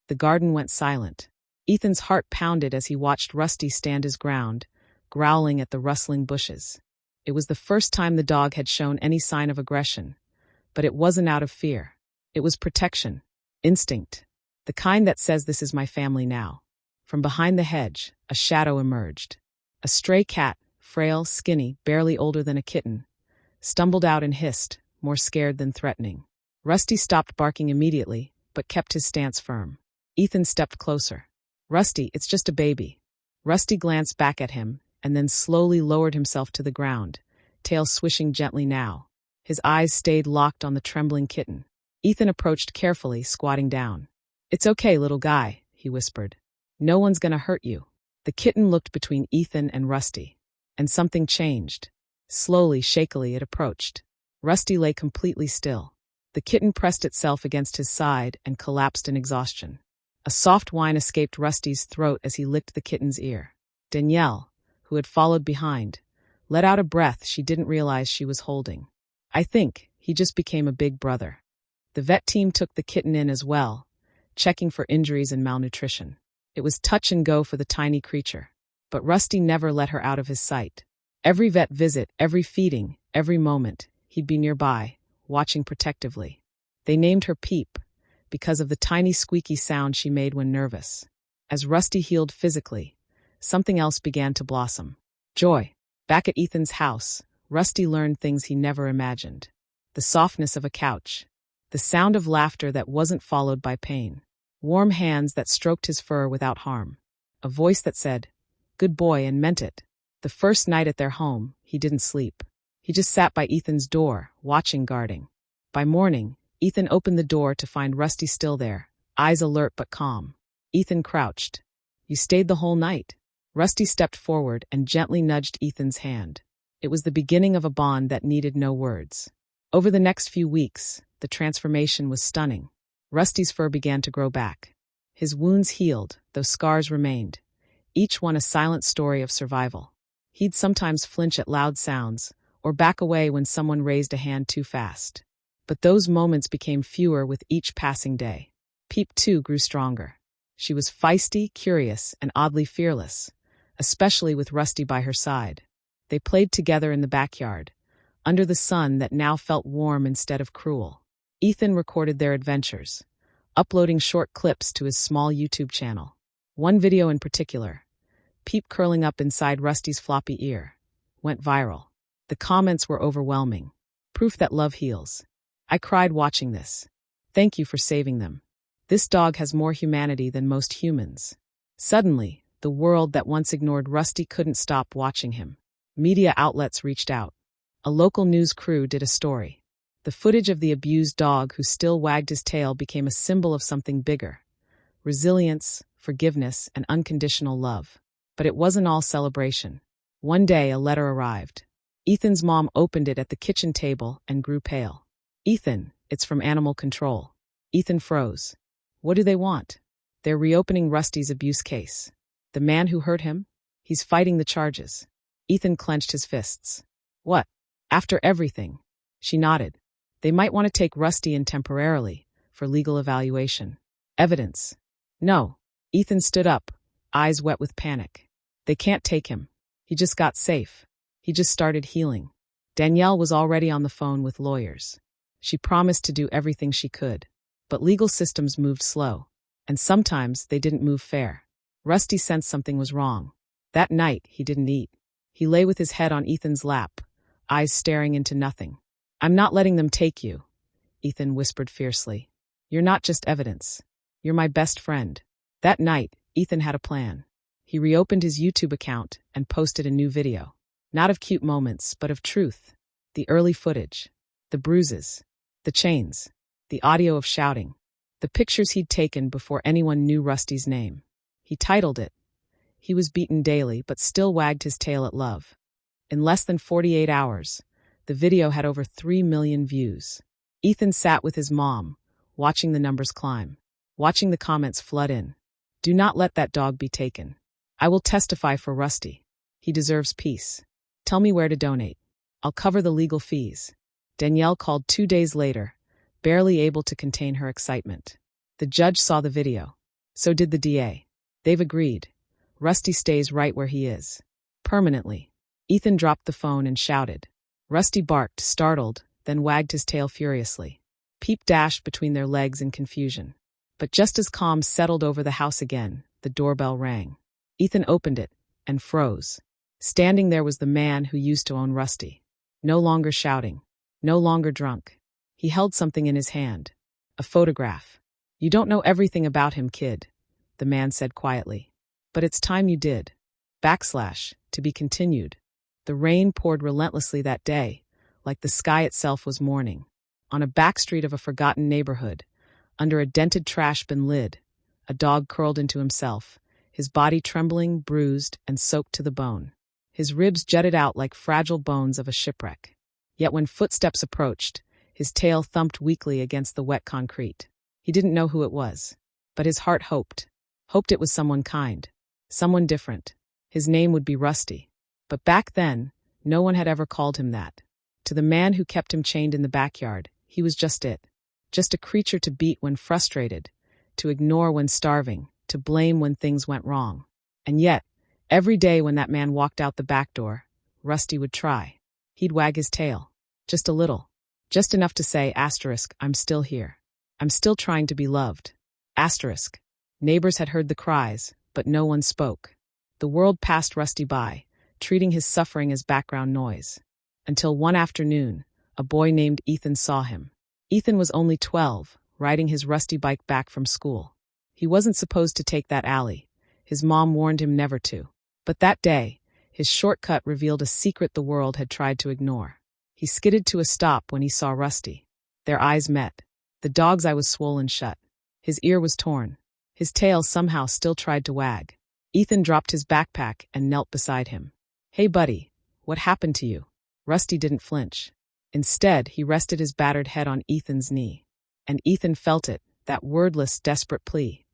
The garden went silent. Ethan's heart pounded as he watched Rusty stand his ground, growling at the rustling bushes. It was the first time the dog had shown any sign of aggression, but it wasn't out of fear. It was protection, instinct, the kind that says this is my family now. From behind the hedge, a shadow emerged. A stray cat, frail, skinny, barely older than a kitten, stumbled out and hissed, more scared than threatening. Rusty stopped barking immediately, but kept his stance firm. Ethan stepped closer. "Rusty, it's just a baby." Rusty glanced back at him, and then slowly lowered himself to the ground, tail swishing gently now. His eyes stayed locked on the trembling kitten. Ethan approached carefully, squatting down. "It's okay, little guy," he whispered. "No one's gonna hurt you." The kitten looked between Ethan and Rusty, and something changed. Slowly, shakily, it approached. Rusty lay completely still. The kitten pressed itself against his side and collapsed in exhaustion. A soft whine escaped Rusty's throat as he licked the kitten's ear. Danielle, who had followed behind, let out a breath she didn't realize she was holding. "I think he just became a big brother." The vet team took the kitten in as well, checking for injuries and malnutrition. It was touch and go for the tiny creature, but Rusty never let her out of his sight. Every vet visit, every feeding, every moment, he'd be nearby, watching protectively. They named her Peep, because of the tiny squeaky sound she made when nervous. As Rusty healed physically, something else began to blossom. Joy. Back at Ethan's house, Rusty learned things he never imagined. The softness of a couch. The sound of laughter that wasn't followed by pain. Warm hands that stroked his fur without harm. A voice that said, "Good boy," and meant it. The first night at their home, he didn't sleep. He just sat by Ethan's door, watching, guarding. By morning, Ethan opened the door to find Rusty still there, eyes alert but calm. Ethan crouched. "You stayed the whole night." Rusty stepped forward and gently nudged Ethan's hand. It was the beginning of a bond that needed no words. Over the next few weeks, the transformation was stunning. Rusty's fur began to grow back. His wounds healed, though scars remained, each one a silent story of survival. He'd sometimes flinch at loud sounds, or back away when someone raised a hand too fast. But those moments became fewer with each passing day. Peep, too, grew stronger. She was feisty, curious, and oddly fearless, especially with Rusty by her side. They played together in the backyard, under the sun that now felt warm instead of cruel. Ethan recorded their adventures, uploading short clips to his small YouTube channel. One video in particular, Peep curling up inside Rusty's floppy ear, went viral. The comments were overwhelming. Proof that love heals. "I cried watching this. Thank you for saving them. This dog has more humanity than most humans." Suddenly, the world that once ignored Rusty couldn't stop watching him. Media outlets reached out. A local news crew did a story. The footage of the abused dog who still wagged his tail became a symbol of something bigger. Resilience, forgiveness, and unconditional love. But it wasn't all celebration. One day, a letter arrived. Ethan's mom opened it at the kitchen table and grew pale. "Ethan, it's from Animal Control." Ethan froze. "What do they want?" "They're reopening Rusty's abuse case. The man who hurt him? He's fighting the charges." Ethan clenched his fists. "What? After everything?" She nodded. "They might want to take Rusty in temporarily, for legal evaluation." "Evidence?" "No." Ethan stood up, eyes wet with panic. "They can't take him. He just got safe. He just started healing." Danielle was already on the phone with lawyers. She promised to do everything she could. But legal systems moved slow, and sometimes they didn't move fair. Rusty sensed something was wrong. That night, he didn't eat. He lay with his head on Ethan's lap, eyes staring into nothing. "I'm not letting them take you," Ethan whispered fiercely. "You're not just evidence. You're my best friend." That night, Ethan had a plan. He reopened his YouTube account and posted a new video. Not of cute moments, but of truth. The early footage. The bruises. The chains. The audio of shouting. The pictures he'd taken before anyone knew Rusty's name. He titled it, "He was beaten daily but still wagged his tail at love." In less than 48 hours, the video had over 3 million views. Ethan sat with his mom, watching the numbers climb, watching the comments flood in. "Do not let that dog be taken. I will testify for Rusty. He deserves peace. Tell me where to donate. I'll cover the legal fees." Danielle called 2 days later, barely able to contain her excitement. The judge saw the video. So did the DA. They've agreed. Rusty stays right where he is. Permanently. Ethan dropped the phone and shouted. Rusty barked, startled, then wagged his tail furiously. Peep dashed between their legs in confusion. But just as calm settled over the house again, the doorbell rang. Ethan opened it and froze. Standing there was the man who used to own Rusty. No longer shouting. No longer drunk. He held something in his hand. A photograph. You don't know everything about him, kid, the man said quietly. But it's time you did. To be continued. The rain poured relentlessly that day, like the sky itself was mourning. On a back street of a forgotten neighborhood, under a dented trash bin lid, a dog curled into himself, his body trembling, bruised, and soaked to the bone. His ribs jutted out like fragile bones of a shipwreck. Yet when footsteps approached, his tail thumped weakly against the wet concrete. He didn't know who it was, but his heart hoped it was someone kind, someone different. His name would be Rusty. But back then, no one had ever called him that. To the man who kept him chained in the backyard, he was just it. Just a creature to beat when frustrated, to ignore when starving, to blame when things went wrong. And yet, every day when that man walked out the back door, Rusty would try. He'd wag his tail. Just a little. Just enough to say, I'm still here. I'm still trying to be loved. Neighbors had heard the cries, but no one spoke. The world passed Rusty by, treating his suffering as background noise. Until one afternoon, a boy named Ethan saw him. Ethan was only 12, riding his rusty bike back from school. He wasn't supposed to take that alley. His mom warned him never to. But that day, his shortcut revealed a secret the world had tried to ignore. He skidded to a stop when he saw Rusty. Their eyes met. The dog's eye was swollen shut. His ear was torn. His tail somehow still tried to wag. Ethan dropped his backpack and knelt beside him. Hey buddy, what happened to you? Rusty didn't flinch. Instead, he rested his battered head on Ethan's knee. And Ethan felt it, that wordless, desperate plea.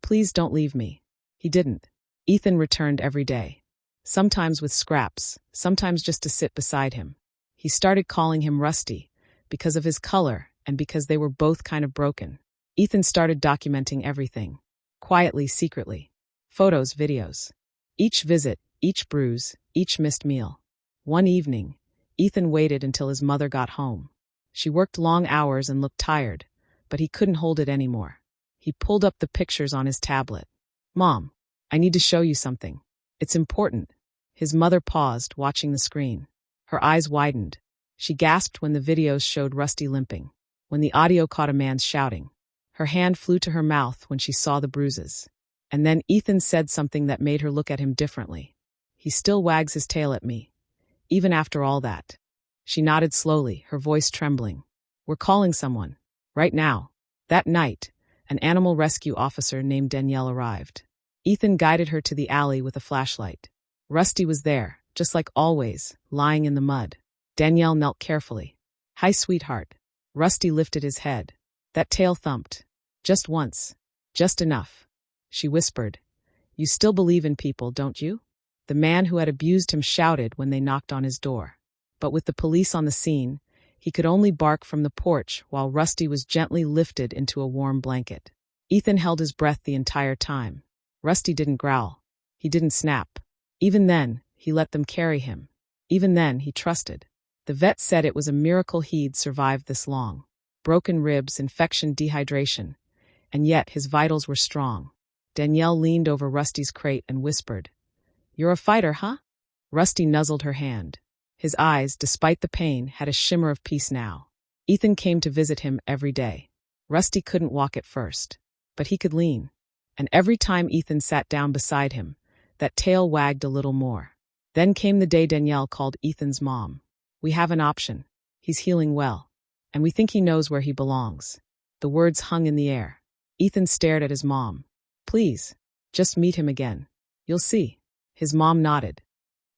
Please don't leave me. He didn't. Ethan returned every day. Sometimes with scraps, sometimes just to sit beside him. He started calling him Rusty, because of his color and because they were both kind of broken. Ethan started documenting everything. Quietly, secretly. Photos, videos. Each visit, each bruise, each missed meal. One evening, Ethan waited until his mother got home. She worked long hours and looked tired, but he couldn't hold it anymore. He pulled up the pictures on his tablet. Mom, I need to show you something. It's important. His mother paused, watching the screen. Her eyes widened. She gasped when the videos showed Rusty limping, when the audio caught a man shouting. Her hand flew to her mouth when she saw the bruises. And then Ethan said something that made her look at him differently. He still wags his tail at me. Even after all that. She nodded slowly, her voice trembling. We're calling someone. Right now. That night, an animal rescue officer named Danielle arrived. Ethan guided her to the alley with a flashlight. Rusty was there, just like always, lying in the mud. Danielle knelt carefully. Hi, sweetheart. Rusty lifted his head. That tail thumped. Just once. Just enough. She whispered. You still believe in people, don't you? The man who had abused him shouted when they knocked on his door. But with the police on the scene, he could only bark from the porch while Rusty was gently lifted into a warm blanket. Ethan held his breath the entire time. Rusty didn't growl. He didn't snap. Even then, he let them carry him. Even then, he trusted. The vet said it was a miracle he'd survived this long. Broken ribs, infection, dehydration. And yet his vitals were strong. Danielle leaned over Rusty's crate and whispered, You're a fighter, huh? Rusty nuzzled her hand. His eyes, despite the pain, had a shimmer of peace now. Ethan came to visit him every day. Rusty couldn't walk at first, but he could lean. And every time Ethan sat down beside him, that tail wagged a little more. Then came the day Danielle called Ethan's mom. We have an option. He's healing well. And we think he knows where he belongs. The words hung in the air. Ethan stared at his mom. Please, just meet him again. You'll see. His mom nodded.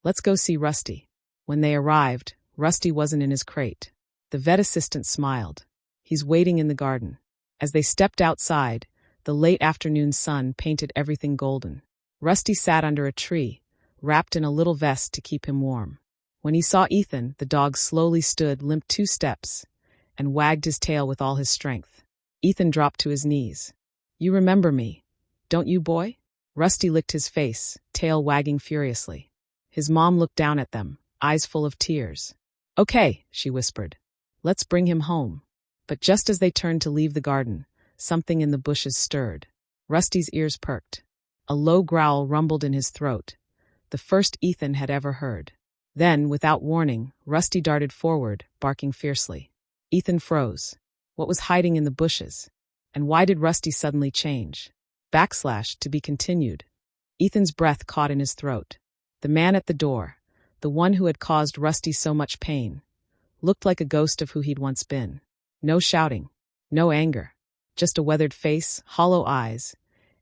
Let's go see Rusty. When they arrived, Rusty wasn't in his crate. The vet assistant smiled. He's waiting in the garden. As they stepped outside, the late afternoon sun painted everything golden. Rusty sat under a tree, wrapped in a little vest to keep him warm. When he saw Ethan, the dog slowly stood, limped 2 steps, and wagged his tail with all his strength. Ethan dropped to his knees. You remember me. Don't you, boy? Rusty licked his face, tail wagging furiously. His mom looked down at them, eyes full of tears. Okay, she whispered. Let's bring him home. But just as they turned to leave the garden, something in the bushes stirred. Rusty's ears perked. A low growl rumbled in his throat, the first Ethan had ever heard. Then, without warning, Rusty darted forward, barking fiercely. Ethan froze. What was hiding in the bushes? And why did Rusty suddenly change? To be continued. Ethan's breath caught in his throat. The man at the door, the one who had caused Rusty so much pain, looked like a ghost of who he'd once been. No shouting, no anger, just a weathered face, hollow eyes,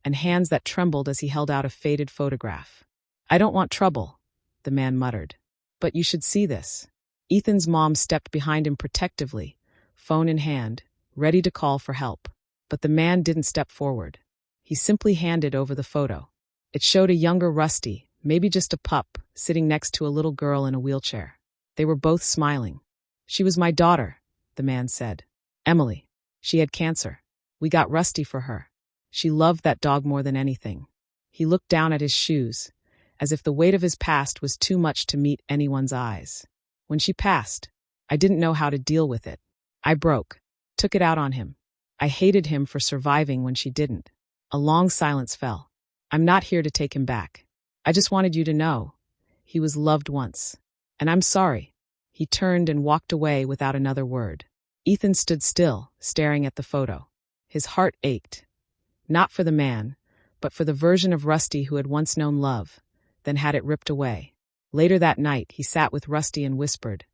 and hands that trembled as he held out a faded photograph. I don't want trouble, the man muttered. But you should see this. Ethan's mom stepped behind him protectively, phone in hand, ready to call for help. But the man didn't step forward. He simply handed over the photo. It showed a younger Rusty, maybe just a pup, sitting next to a little girl in a wheelchair. They were both smiling. She was my daughter, the man said. Emily. She had cancer. We got Rusty for her. She loved that dog more than anything. He looked down at his shoes, as if the weight of his past was too much to meet anyone's eyes. When she passed, I didn't know how to deal with it. I took it out on him. I hated him for surviving when she didn't. A long silence fell. I'm not here to take him back. I just wanted you to know. He was loved once. And I'm sorry. He turned and walked away without another word. Ethan stood still, staring at the photo. His heart ached. Not for the man, but for the version of Rusty who had once known love, then had it ripped away. Later that night, he sat with Rusty and whispered,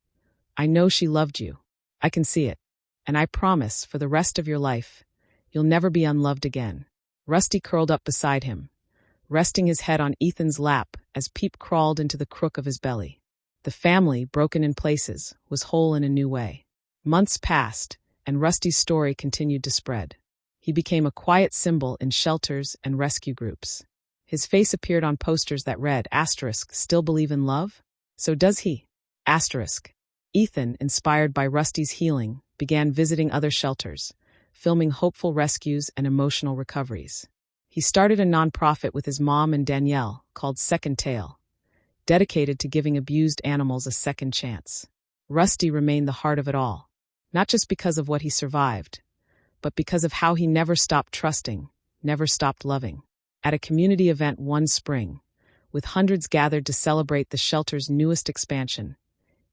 I know she loved you. I can see it. And I promise, for the rest of your life, you'll never be unloved again. Rusty curled up beside him, resting his head on Ethan's lap as Peep crawled into the crook of his belly. The family, broken in places, was whole in a new way. Months passed, and Rusty's story continued to spread. He became a quiet symbol in shelters and rescue groups. His face appeared on posters that read, Still believe in love? So does he? Ethan, inspired by Rusty's healing, began visiting other shelters, filming hopeful rescues and emotional recoveries. He started a nonprofit with his mom and Danielle called Second Tail, dedicated to giving abused animals a second chance. Rusty remained the heart of it all, not just because of what he survived, but because of how he never stopped trusting, never stopped loving. At a community event one spring, with hundreds gathered to celebrate the shelter's newest expansion,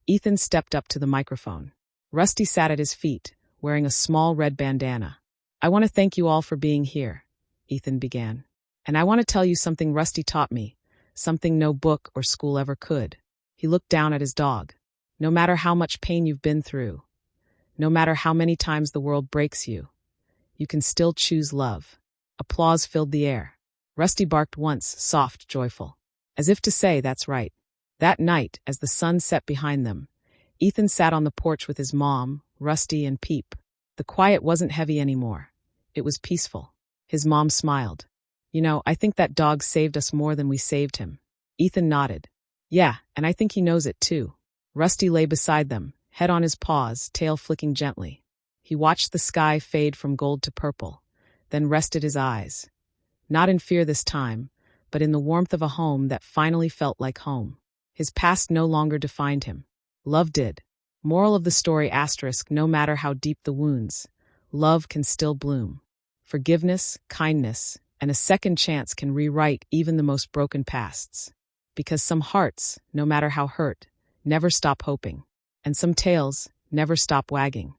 Ethan stepped up to the microphone. Rusty sat at his feet, wearing a small red bandana. I want to thank you all for being here, Ethan began. And I want to tell you something Rusty taught me, something no book or school ever could. He looked down at his dog. No matter how much pain you've been through, no matter how many times the world breaks you, you can still choose love. Applause filled the air. Rusty barked once, soft, joyful, as if to say, that's right. That night, as the sun set behind them, Ethan sat on the porch with his mom, Rusty, and Peep. The quiet wasn't heavy anymore. It was peaceful. His mom smiled. You know, I think that dog saved us more than we saved him. Ethan nodded. Yeah, and I think he knows it too. Rusty lay beside them, head on his paws, tail flicking gently. He watched the sky fade from gold to purple, then rested his eyes. Not in fear this time, but in the warmth of a home that finally felt like home. His past no longer defined him. Love did. Moral of the story *, no matter how deep the wounds, love can still bloom. Forgiveness, kindness, and a second chance can rewrite even the most broken pasts. Because some hearts, no matter how hurt, never stop hoping. And some tails never stop wagging.